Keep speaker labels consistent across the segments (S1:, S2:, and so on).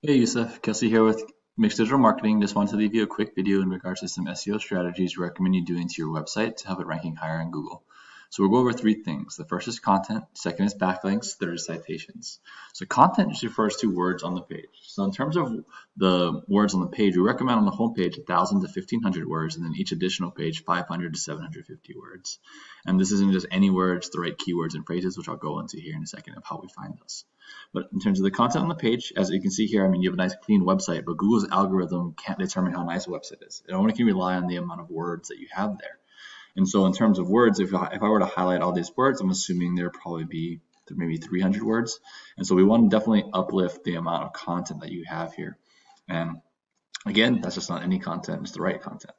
S1: Hey Yusuf, Kelsey here with Mixed Digital Marketing. Just wanted to leave you a quick video in regards to some SEO strategies we recommend you doing to your website to have it ranking higher in Google. So we'll go over three things. The first is content, second is backlinks, third is citations. So content just refers to words on the page. So in terms of the words on the page, we recommend on the home page 1,000 to 1,500 words, and then each additional page 500 to 750 words. And this isn't just any words, the right keywords and phrases, which I'll go into here in a second of how we find those. But in terms of the content on the page, as you can see here, I mean, you have a nice clean website, but Google's algorithm can't determine how nice a website is. It only can rely on the amount of words that you have there. And so in terms of words, if I were to highlight all these words, I'm assuming there'd probably be maybe 300 words. And so we want to definitely uplift the amount of content that you have here. And again, that's just not any content, it's the right content.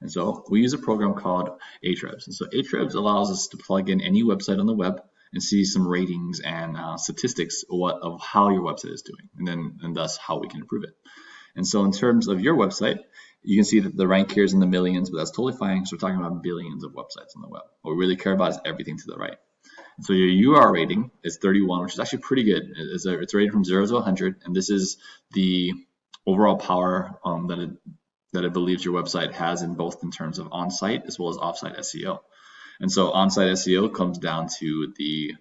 S1: And so we use a program called Ahrefs. And so Ahrefs allows us to plug in any website on the web and see some ratings and statistics of how your website is doing, and thus how we can improve it. And so in terms of your website, you can see that the rank here is in the millions, but that's totally fine because we're talking about billions of websites on the web. What we really care about is everything to the right. And so your UR rating is 31, which is actually pretty good. It's rated from 0 to 100, and this is the overall power that it believes your website has in both in terms of on-site as well as off-site SEO. And so on-site SEO comes down to the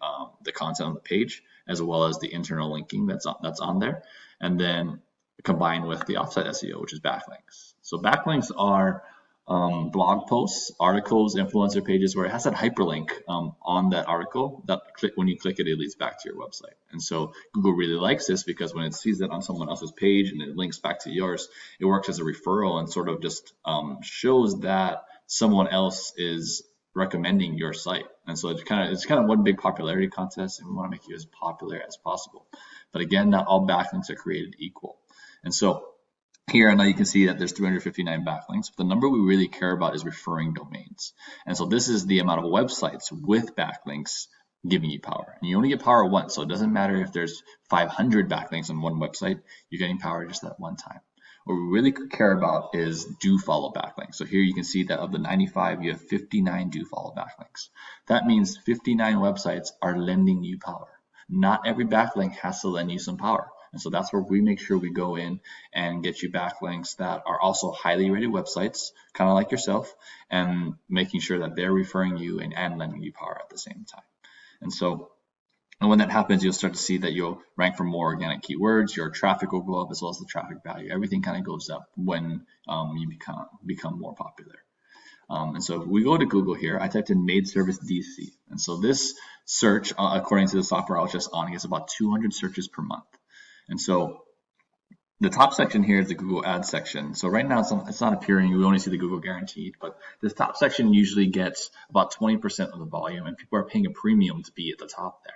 S1: content on the page as well as the internal linking that's on there, and then combined with the off-site SEO, which is backlinks. So backlinks are blog posts, articles, influencer pages where it has that hyperlink on that article that when you click it, it leads back to your website. And so Google really likes this because when it sees it on someone else's page and it links back to yours, it works as a referral and sort of just shows that someone else is recommending your site. And so it's kind of one big popularity contest, and we want to make you as popular as possible. But again, not all backlinks are created equal. And so here, now you can see that there's 359 backlinks, but the number we really care about is referring domains. And so this is the amount of websites with backlinks giving you power. And you only get power once, so it doesn't matter if there's 500 backlinks on one website, you're getting power just that one time. What we really care about is do follow backlinks. So here you can see that of the 95, you have 59 do follow backlinks. That means 59 websites are lending you power. Not every backlink has to lend you some power. And so that's where we make sure we go in and get you backlinks that are also highly rated websites, kind of like yourself, and making sure that they're referring you and lending you power at the same time. And when that happens, you'll start to see that you'll rank for more organic keywords, your traffic will go up as well as the traffic value. Everything kind of goes up when you become more popular. And so if we go to Google here, I typed in Maid Service DC. And so this search, according to the software I was just on, gets about 200 searches per month. And so the top section here is the Google Ads section. So right now it's not appearing. We only see the Google Guaranteed, but this top section usually gets about 20% of the volume, and people are paying a premium to be at the top there.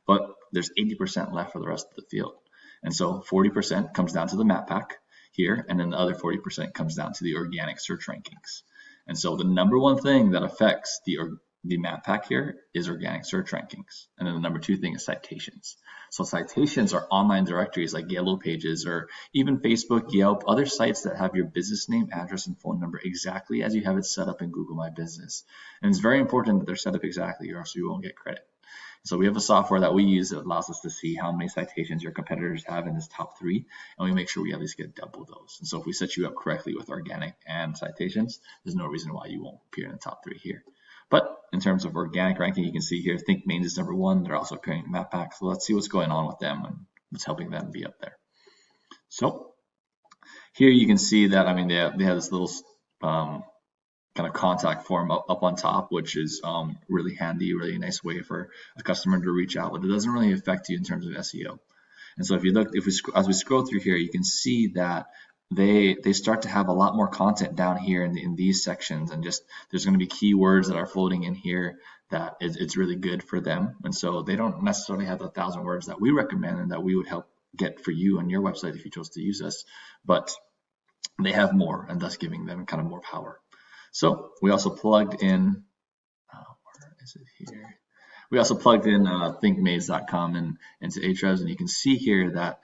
S1: But there's 80% left for the rest of the field. And so 40% comes down to the map pack here, and then the other 40% comes down to the organic search rankings. And so the number one thing that affects the map pack here is organic search rankings. And then the number two thing is citations. So citations are online directories like Yellow Pages or even Facebook, Yelp, other sites that have your business name, address, and phone number exactly as you have it set up in Google My Business. And it's very important that they're set up exactly or else you won't get credit. So we have a software that we use that allows us to see how many citations your competitors have in this top three, and we make sure we at least get double those. And so if we set you up correctly with organic and citations, there's no reason why you won't appear in the top three here. But in terms of organic ranking, you can see here, Think Maid is number one. They're also appearing in map pack. So let's see what's going on with them and what's helping them be up there. So here you can see that, I mean, they have this little kind of contact form up on top, which is really handy, really nice way for a customer to reach out, but it doesn't really affect you in terms of SEO. And so if you look, as we scroll through here, you can see that they start to have a lot more content down here in these sections, and just there's going to be keywords that are floating in here that it's really good for them. And so they don't necessarily have the 1,000 words that we recommend and that we would help get for you on your website if you chose to use us, but they have more, and thus giving them kind of more power. So we also plugged in, where is it here? We also plugged in thinkmaids.com into Ahrefs, and you can see here that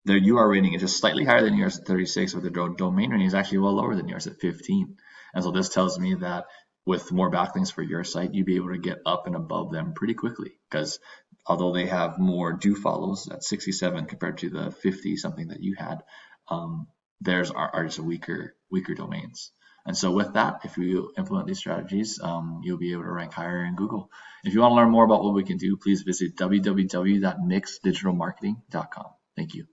S1: their UR rating is just slightly higher than yours at 36, but their domain rating is actually well lower than yours at 15. And so this tells me that with more backlinks for your site, you'd be able to get up and above them pretty quickly, because although they have more do follows at 67 compared to the 50 something that you had, theirs are just weaker domains. And so with that, if you implement these strategies, you'll be able to rank higher in Google. If you want to learn more about what we can do, please visit www.mixdigitalmarketing.com. Thank you.